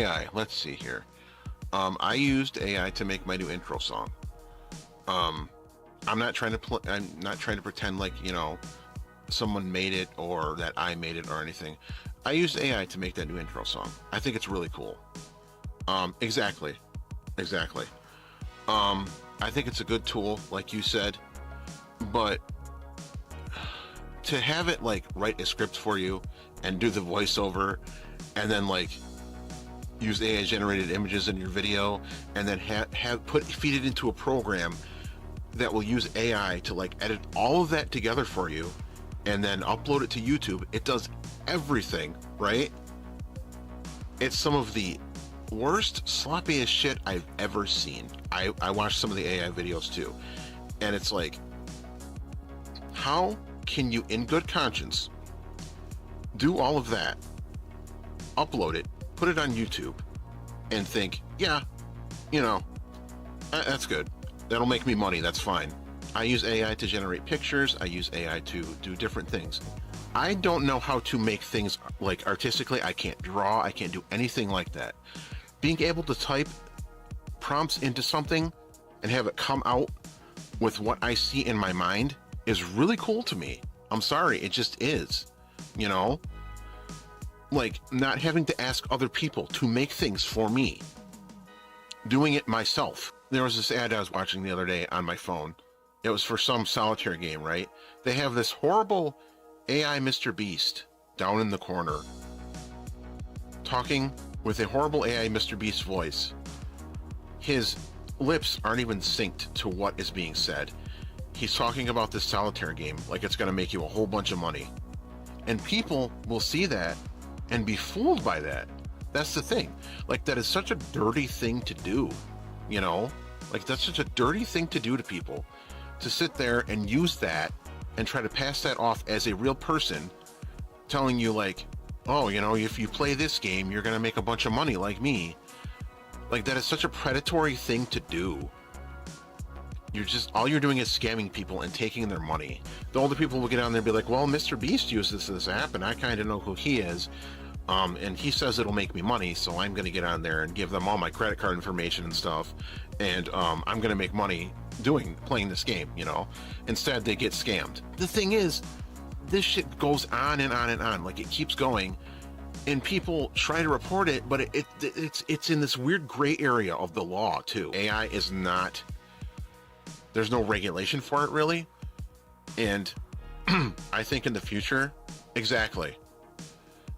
AI, let's see here. I used AI to make my new intro song. Um, I'm not trying to I'm not trying to pretend like, someone made it or that I made it or anything. I used AI to make that new intro song. I think it's really cool. Exactly. Exactly. I think it's a good tool, like you said, but to have it like write a script for you and do the voiceover and then like use AI generated images in your video and then feed it into a program that will use AI to like edit all of that together for you and then upload it to YouTube. It does everything, right? It's some of the worst, sloppiest shit I've ever seen. I watched some of the AI videos too, and it's like, how can you in good conscience do all of that, upload it, put it on YouTube, and think, yeah, that's good. That'll make me money. That's fine. I use AI to generate pictures. I use AI to do different things. I don't know how to make things like artistically. I can't draw. I can't do anything like that. Being able to type prompts into something and have it come out with what I see in my mind is really cool to me. I'm sorry. It just is, like not having to ask other people to make things for me, doing it myself. There was this ad I was watching the other day on my phone. It was for some solitaire game, right? They have this horrible AI Mr. Beast down in the corner talking with a horrible AI Mr. Beast voice. His lips aren't even synced to what is being said. He's talking about this solitaire game like it's going to make you a whole bunch of money. And people will see that and be fooled by that. That's the thing. Like, that is such a dirty thing to do, Like, that's such a dirty thing to do to people, to sit there and use that and try to pass that off as a real person, telling you like, oh, if you play this game, you're going to make a bunch of money like me. Like, that is such a predatory thing to do. All you're doing is scamming people and taking their money. The older people will get on there and be like, well, Mr. Beast uses this app and I kind of know who he is. And he says it'll make me money, so I'm going to get on there and give them all my credit card information and stuff. And I'm going to make money playing this game, Instead, they get scammed. The thing is, this shit goes on and on and on. Like, it keeps going. And people try to report it, but it's in this weird gray area of the law, too. AI is not... There's no regulation for it, really. And I think in the future... Exactly.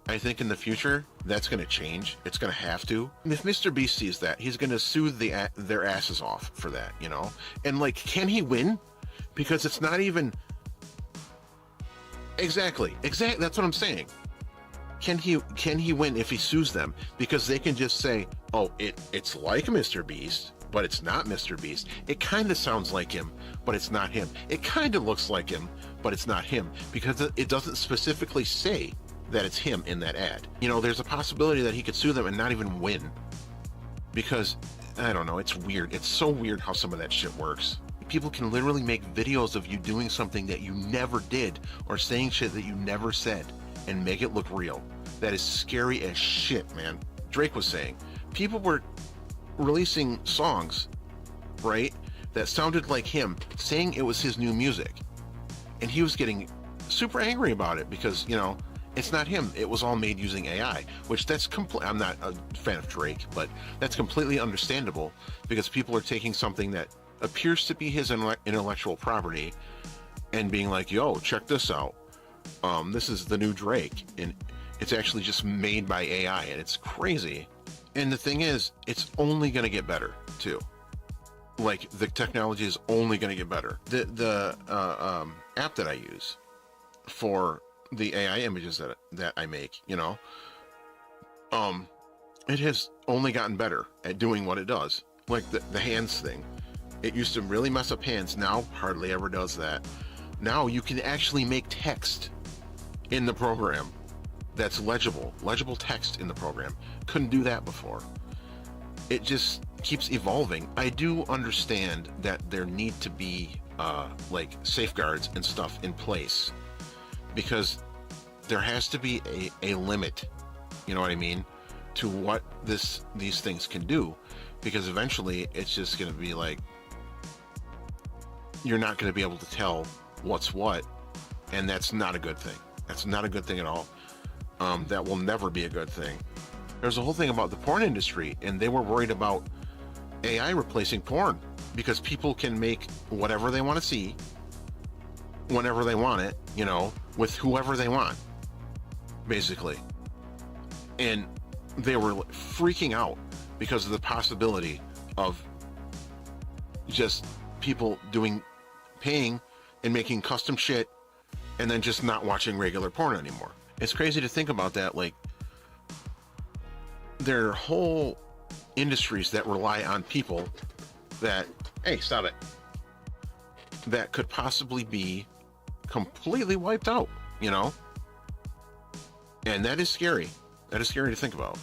I think in the future, that's going to change. It's going to have to. If Mr. Beast sees that, he's going to sue their asses off for that, And, like, can he win? Because it's not even... Exactly. That's what I'm saying. Can he win if he sues them? Because they can just say, oh, it's like Mr. Beast, but it's not Mr. Beast. It kind of sounds like him, but it's not him. It kind of looks like him, but it's not him. Because it doesn't specifically say that it's him in that ad. There's a possibility that he could sue them and not even win. Because, I don't know, it's weird. It's so weird how some of that shit works. People can literally make videos of you doing something that you never did or saying shit that you never said and make it look real. That is scary as shit, man. Drake was saying, people were releasing songs, right, that sounded like him, saying it was his new music. And he was getting super angry about it because, it's not him. It was all made using AI, which I'm not a fan of Drake, but that's completely understandable because people are taking something that appears to be his intellectual property and being like, yo, check this out. This is the new Drake. And it's actually just made by AI and it's crazy. And the thing is, it's only going to get better too. Like, the technology is only going to get better. The app that I use for the AI images that I make, it has only gotten better at doing what it does. Like the hands thing. It used to really mess up hands. Now hardly ever does that. Now you can actually make text in the program that's legible text in the program. Couldn't do that before. It just keeps evolving. I do understand that there need to be like safeguards and stuff in place because there has to be a limit, you know what I mean, to what these things can do, because eventually it's just going to be like you're not going to be able to tell what's what, and that's not a good thing. That's not a good thing at all. That will never be a good thing. There's a whole thing about the porn industry, and they were worried about AI replacing porn because people can make whatever they want to see whenever they want it, you know, with whoever they want, basically. And they were freaking out because of the possibility of just people paying and making custom shit and then just not watching regular porn anymore. It's crazy to think about that. Like, there are whole industries that rely on people that, hey, stop it, that could possibly be completely wiped out, you know? And that is scary. That is scary to think about.